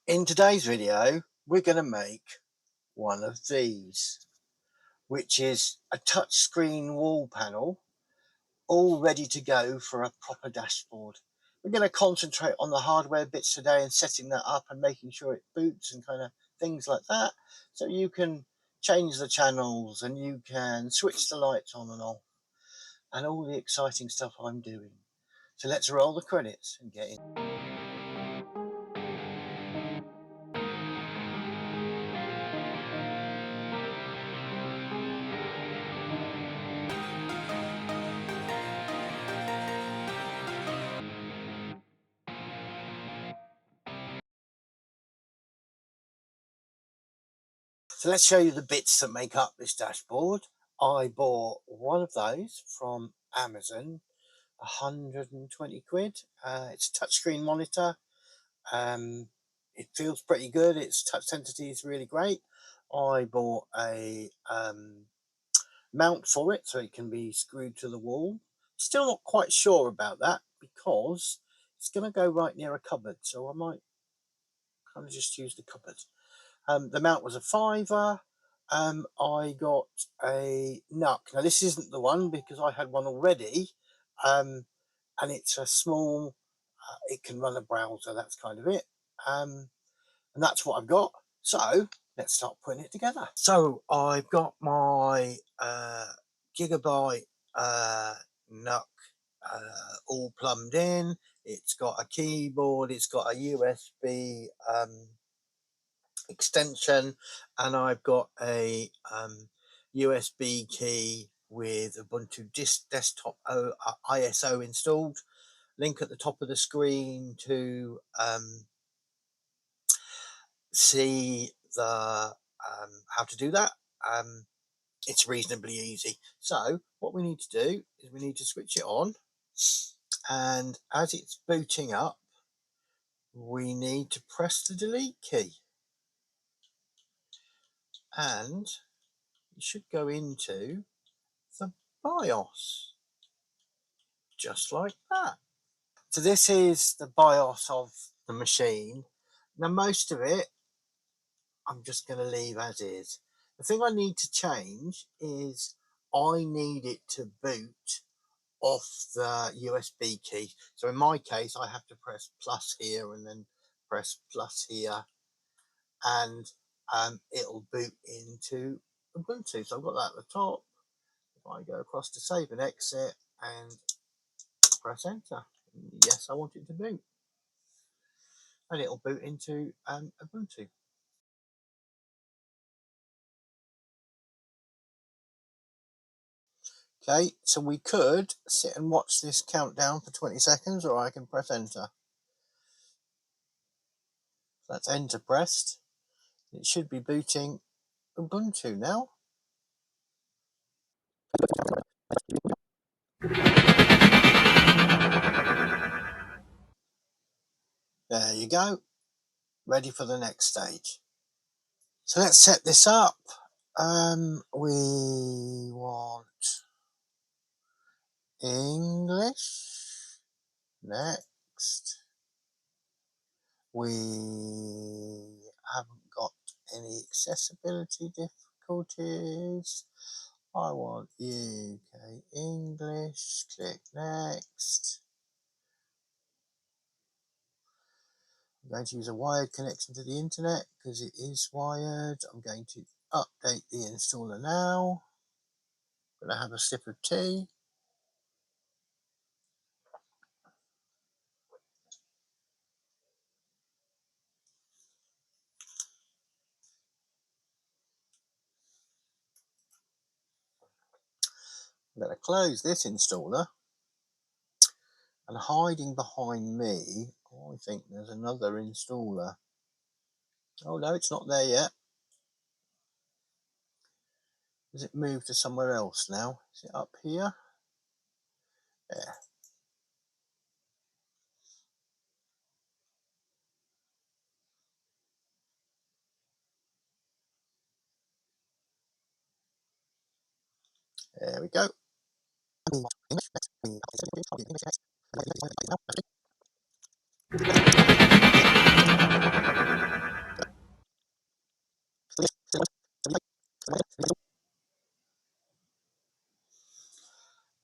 In today's video, we're going to make one of these, which is a touchscreen wall panel, all ready to go for a proper dashboard. We're going to concentrate on the hardware bits today and setting that up and making sure it boots and kind of things like that. So you can change the channels and you can switch the lights on and off and all the exciting stuff I'm doing. So let's roll the credits and get in. So let's show you the bits that make up this dashboard. I bought one of those from Amazon, 120 quid. It's a touchscreen monitor. It feels pretty good. Its touch sensitivity is really great. I bought a mount for it so it can be screwed to the wall. Still not quite sure about that because it's going to go right near a cupboard, so I might kind of just use the cupboard. The mount was a £5. I got a NUC. Now this isn't the one because I had one already, and it's a small. It can run a browser. That's kind of it, and that's what I've got. So let's start putting it together. So I've got my Gigabyte NUC all plumbed in. It's got a keyboard. It's got a USB extension, and I've got a USB key with Ubuntu desktop ISO installed. Link at the top of the screen to see the how to do that. It's reasonably easy. So what we need to do is we need to switch it on, and as it's booting up we need to press the delete key, and you should go into the BIOS just like that. So this is the BIOS of the machine. Now most of it I'm just going to leave as is. The thing I need to change is I need it to boot off the USB key. So in my case I have to press plus here and then press plus here, and it'll boot into Ubuntu. So I've got that at the top. If I go across to save and exit and press enter, yes, I want it to boot, and it'll boot into Ubuntu. Okay, so we could sit and watch this countdown for 20 seconds, or I can press enter. That's enter pressed. It should be booting Ubuntu now. There you go. Ready for the next stage. So let's set this up. We want English. Next. We haven't got any accessibility difficulties. I want UK English. Click next. I'm going to use a wired connection to the internet because it is wired. I'm going to update the installer now. I'm going to have a sip of tea. I'm going to close this installer, and hiding behind me, I think there's another installer. Oh no, it's not there yet. Has it moved to somewhere else now? Is it up here? Yeah. There we go.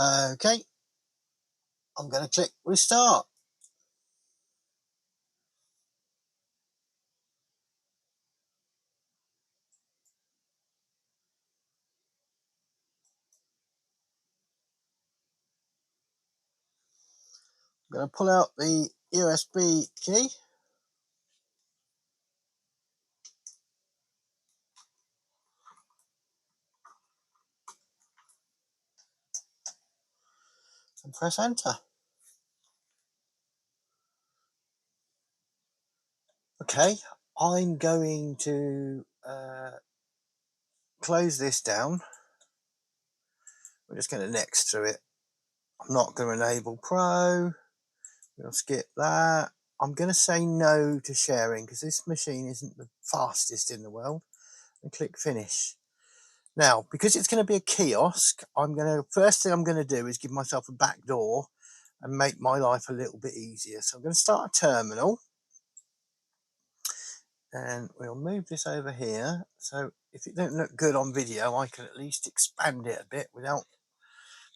Okay, I'm going to click restart. I'm going to pull out the USB key. And press enter. Okay, I'm going to close this down. We're just going to next to it. I'm not going to enable Pro. We'll skip that. I'm going to say no to sharing because this machine isn't the fastest in the world. And click finish. Now, because it's going to be a kiosk, first thing I'm going to do is give myself a back door and make my life a little bit easier. So I'm going to start a terminal. And we'll move this over here. So if it don't look good on video, I can at least expand it a bit without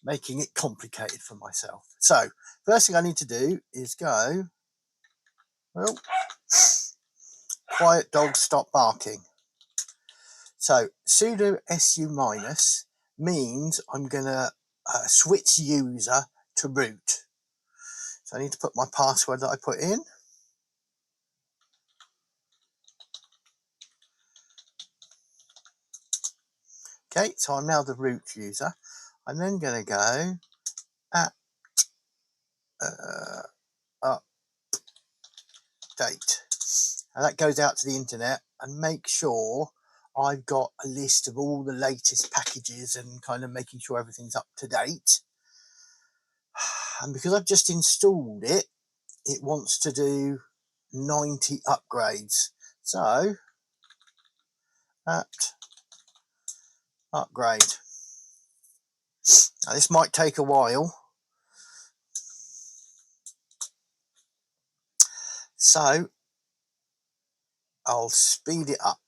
making it complicated for myself. So first thing I need to do is go, well, quiet dog stop barking. So sudo su minus means I'm going to switch user to root. So I need to put my password that I put in. Okay, so I'm now the root user. I'm then going to go at update. And that goes out to the internet and make sure I've got a list of all the latest packages and kind of making sure everything's up to date. And because I've just installed it, it wants to do 90 upgrades. So, apt upgrade. Now this might take a while. So, I'll speed it up.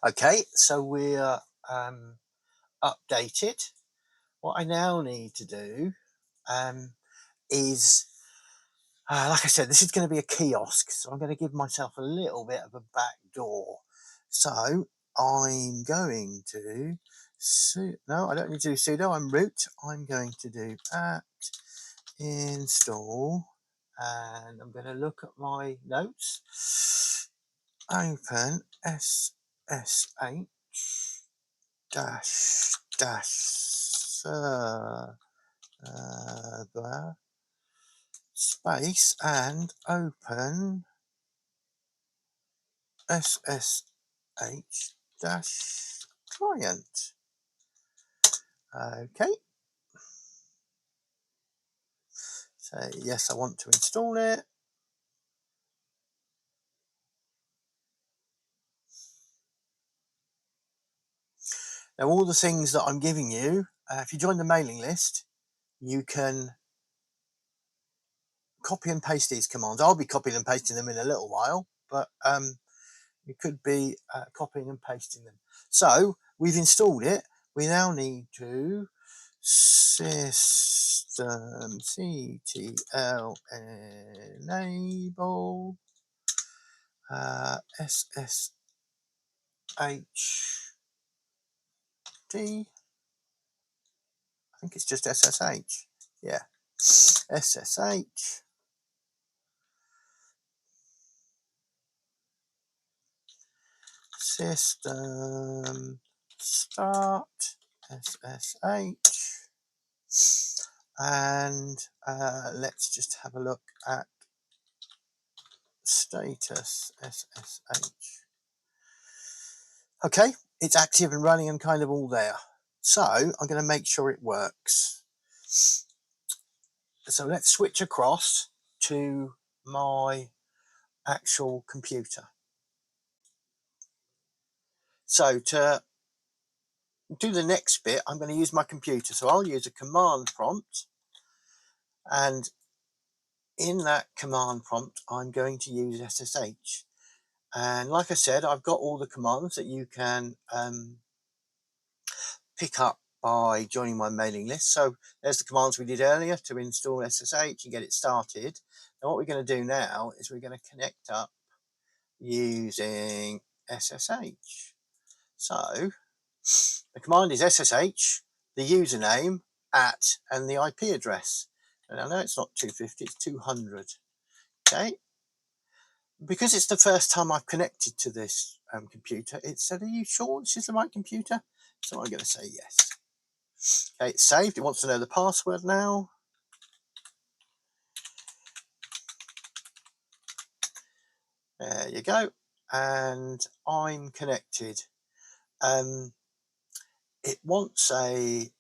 Okay, so we're updated. What I now need to do is, like I said, this is going to be a kiosk, so I'm going to give myself a little bit of a back door. So I'm going to, no, I don't need to do sudo, I'm root. I'm going to do apt install, and I'm going to look at my notes. Open SSH dash server space and open SSH dash client. Okay. So yes, I want to install it. Now all the things that I'm giving you, if you join the mailing list, you can copy and paste these commands. I'll be copying and pasting them in a little while, but you could be copying and pasting them. So we've installed it. We now need to systemctl enable SSHD. I think it's just SSH. Yeah, SSH. System start SSH, and let's just have a look at status SSH. Okay, it's active and running and kind of all there. So I'm going to make sure it works. So let's switch across to my actual computer. So to do the next bit, I'm going to use my computer. So I'll use a command prompt, and in that command prompt, I'm going to use SSH. And like I said, I've got all the commands that you can pick up by joining my mailing list. So there's the commands we did earlier to install SSH and get it started. And what we're going to do now is we're going to connect up using SSH. So the command is SSH, the username, at, and the IP address. And I know it's not 250, it's 200. Okay. Because it's the first time I've connected to this computer, it said, are you sure this is the right computer? So I'm going to say yes. Okay, it's saved. It wants to know the password now. There you go. And I'm connected. It wants a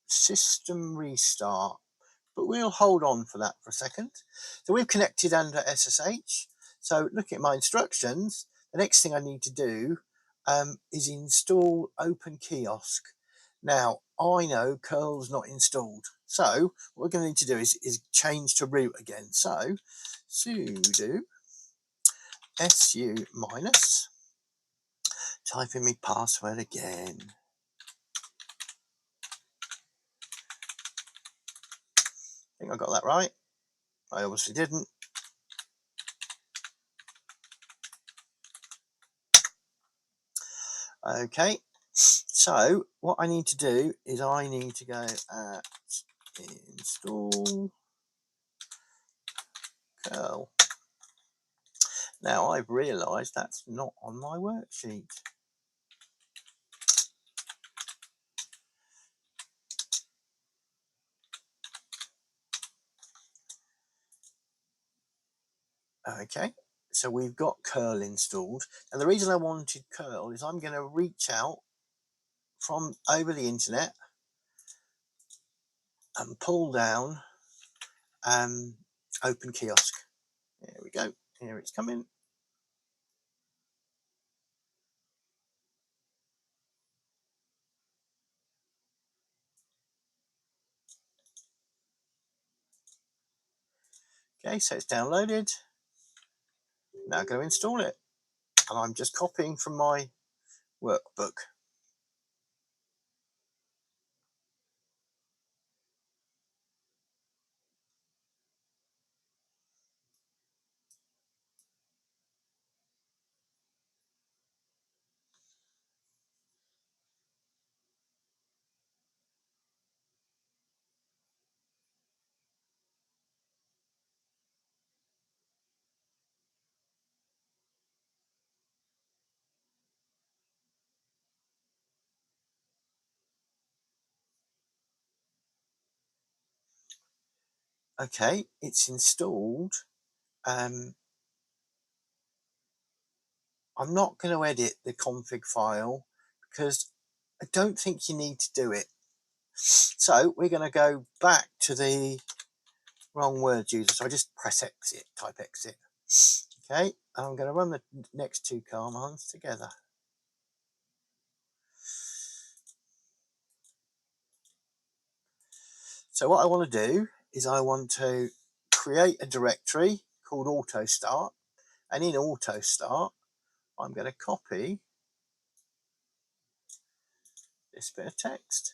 system restart, but we'll hold on for that for a second. So we've connected under SSH. So looking at my instructions, the next thing I need to do is install Open Kiosk. Now, I know curl's not installed. So what we're going to need to do is change to root again. So sudo su minus, type in my password again. I think I got that right. I obviously didn't. Okay, so what I need to do is I need to go at install curl. Now I've realised that's not on my worksheet. Okay, so we've got curl installed. And the reason I wanted curl is I'm going to reach out from over the internet and pull down Open Kiosk. There we go. Here it's coming. Okay, so it's downloaded. Now I'm going to install it. And I'm just copying from my workbook. Okay, it's installed. I'm not going to edit the config file because I don't think you need to do it. So we're going to go back to the wrong words user. So I just press exit, type exit. Okay, and I'm going to run the next two commands together. So what I want to do is I want to create a directory called auto start, and in auto start I'm going to copy this bit of text.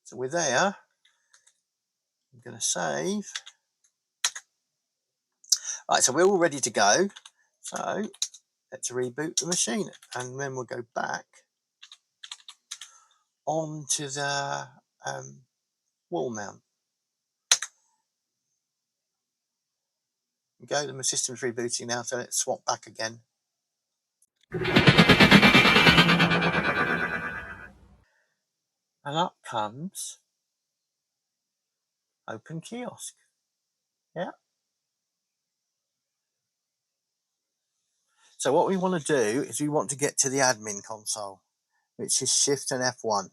So we're there. I'm going to save. Right, so we're all ready to go. So let's reboot the machine, and then we'll go back onto the wall mount. Go, the system's rebooting now, so let's swap back again. And up comes Open Kiosk. Yeah. So what we want to do is we want to get to the admin console, which is Shift and F1.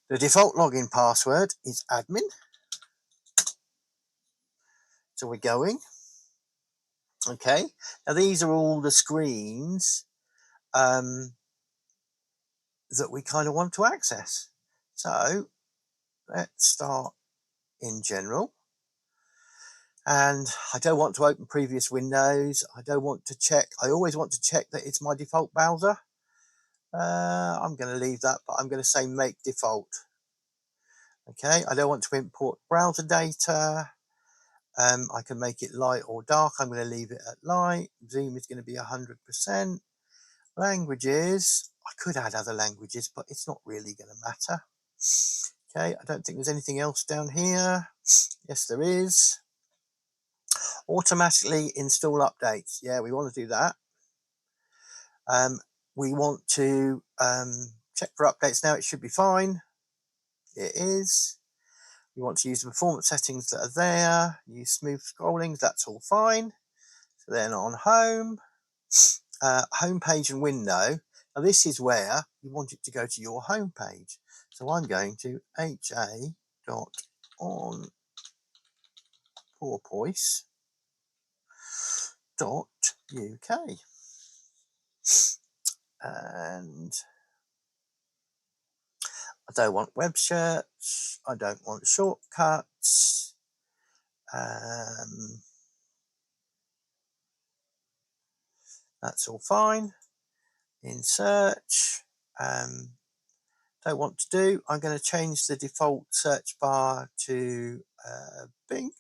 The default login password is admin. So we're going. Okay. Now these are all the screens that that we kind of want to access. So let's start in general. And I don't want to open previous windows. I don't want to check. I always want to check that it's my default browser. I'm going to leave that, but I'm going to say make default. Okay, I don't want to import browser data. I can make it light or dark. I'm going to leave it at light. Zoom is going to be 100%. Languages, I could add other languages, but it's not really going to matter. Okay, I don't think there's anything else down here. Yes, there is. Automatically install updates. Yeah, we want to do that. We want to check for updates now. It should be fine. It is. We want to use the performance settings that are there. Use smooth scrollings. That's all fine. So then on home, home page and window. Now this is where you want it to go to your home page. So I'm going to ha.onporpoise.uk. And I don't want web search. I don't want shortcuts. That's all fine. In search, don't want to do. I'm going to change the default search bar to Bing.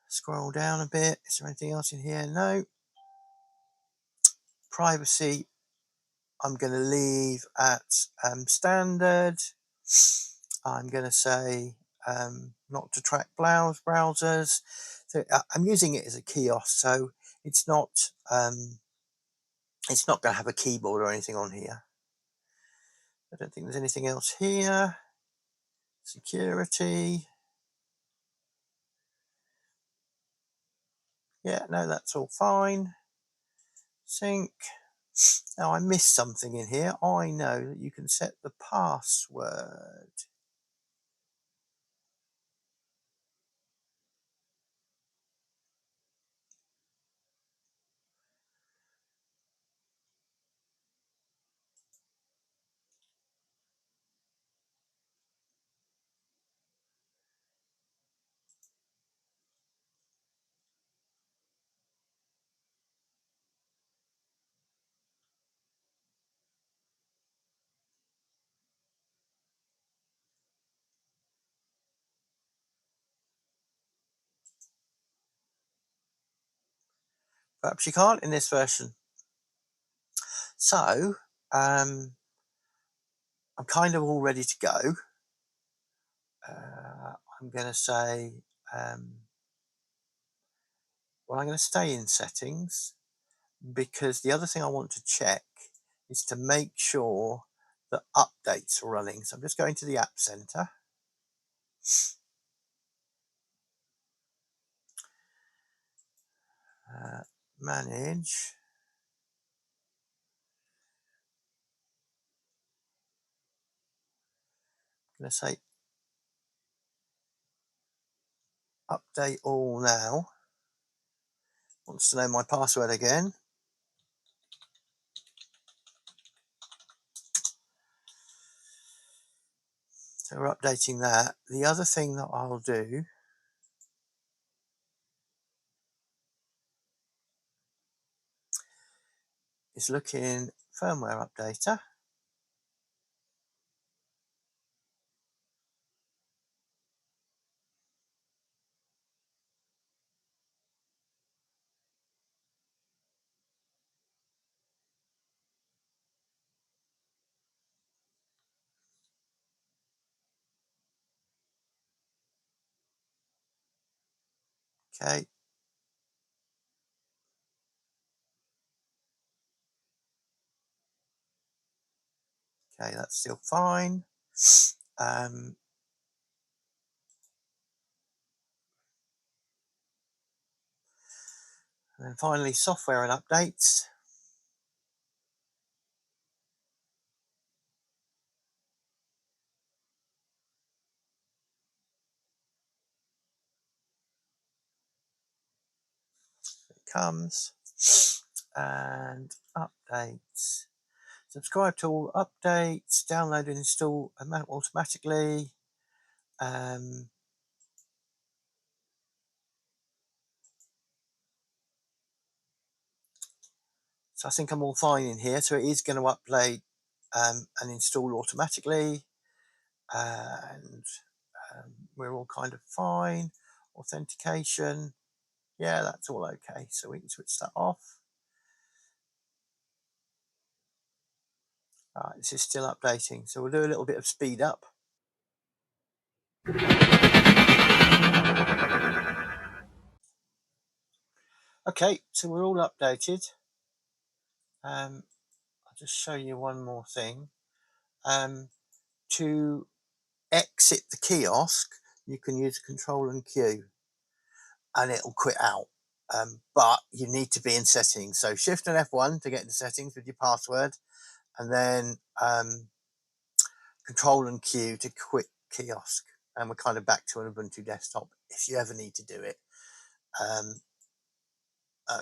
Scroll down a bit. Is there anything else in here? No. Privacy, I'm going to leave at standard. I'm going to say not to track browsers. So I'm using it as a kiosk, so it's not going to have a keyboard or anything on here. I don't think there's anything else here. Security. Yeah, no, that's all fine. Sync. Now I missed something in here. I know that you can set the password. Perhaps you can't in this version. So I'm kind of all ready to go. I'm going to say, well, I'm going to stay in settings, because the other thing I want to check is to make sure that updates are running. So I'm just going to the App Center. Manage. I'm going to say update all now. Wants to know my password again. So we're updating that. The other thing that I'll do is look in firmware updater. Okay. Okay, that's still fine. And then finally, software and updates. It comes and updates. Subscribe to all updates, download and install automatically. So I think I'm all fine in here. So it is going to upload and install automatically. And we're all kind of fine. Authentication. Yeah, that's all okay. So we can switch that off. All right, this is still updating. So we'll do a little bit of speed up. Okay, so we're all updated. I'll just show you one more thing. To exit the kiosk, you can use Control and Q, and it'll quit out. But you need to be in settings. So Shift and F1 to get into settings with your password, and then Control and Q to quit kiosk. And we're kind of back to an Ubuntu desktop if you ever need to do it.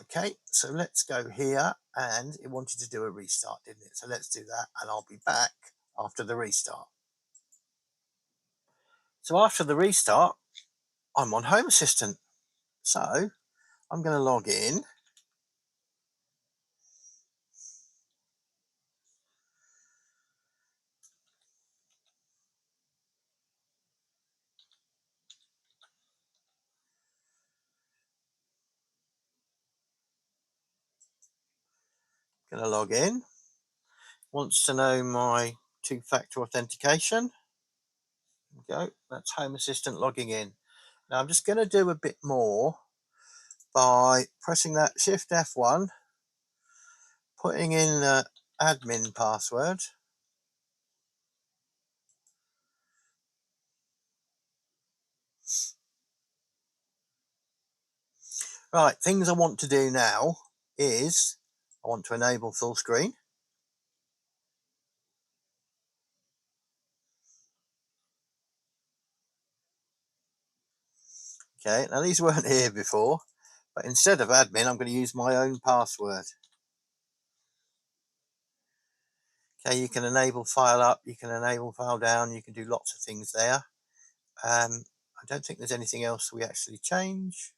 Okay, so let's go here, and it wanted to do a restart, didn't it? So let's do that, and I'll be back after the restart. So after the restart, I'm on Home Assistant. So I'm going to log in. Going to log in. Wants to know my two-factor authentication. There we go. That's Home Assistant logging in. Now I'm just going to do a bit more by pressing that Shift F1, putting in the admin password. Right, things I want to do now is I want to enable full screen. Okay, now these weren't here before, but instead of admin, I'm going to use my own password. Okay, you can enable file up, you can enable file down, you can do lots of things there. I don't think there's anything else we actually change.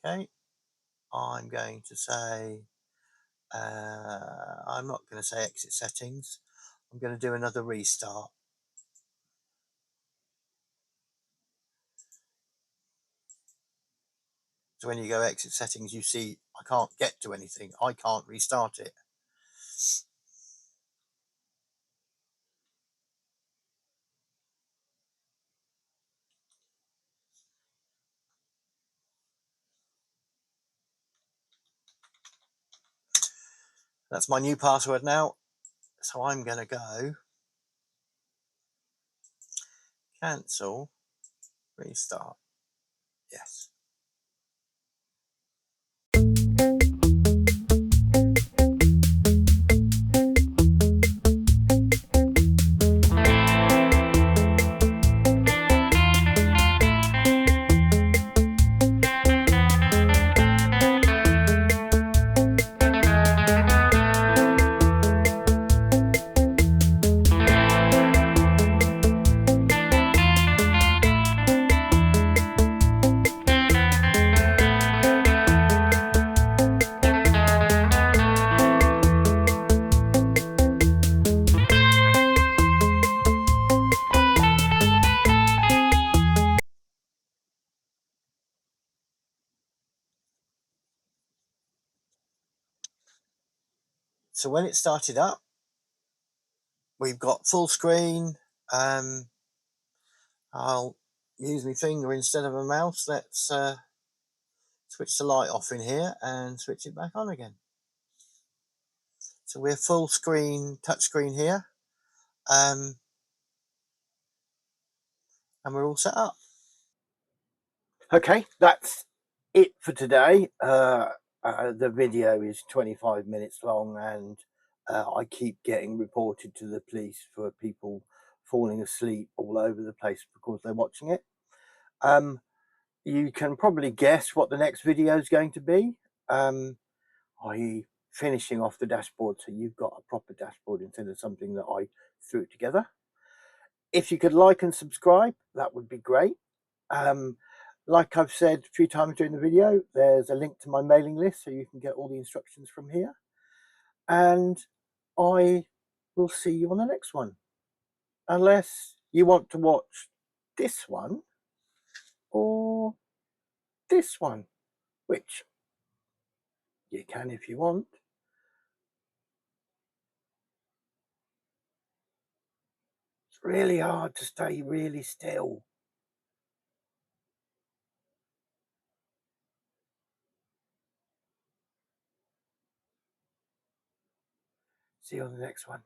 Okay, I'm going to say, I'm not going to say exit settings. I'm going to do another restart. So when you go exit settings, you see I can't get to anything. I can't restart it. That's my new password now. So I'm going to go cancel, restart. Yes. So when it started up, we've got full screen. I'll use my finger instead of a mouse. Let's switch the light off in here and switch it back on again. So we're full screen, touch screen here. And we're all set up. Okay, that's it for today. The video is 25 minutes long, and I keep getting reported to the police for people falling asleep all over the place because they're watching it. You can probably guess what the next video is going to be. i.e. finishing off the dashboard so you've got a proper dashboard instead of something that I threw together. If you could like and subscribe, that would be great. Like I've said a few times during the video, there's a link to my mailing list so you can get all the instructions from here. And I will see you on the next one. Unless you want to watch this one or this one, which you can if you want. It's really hard to stay really still. See you on the next one.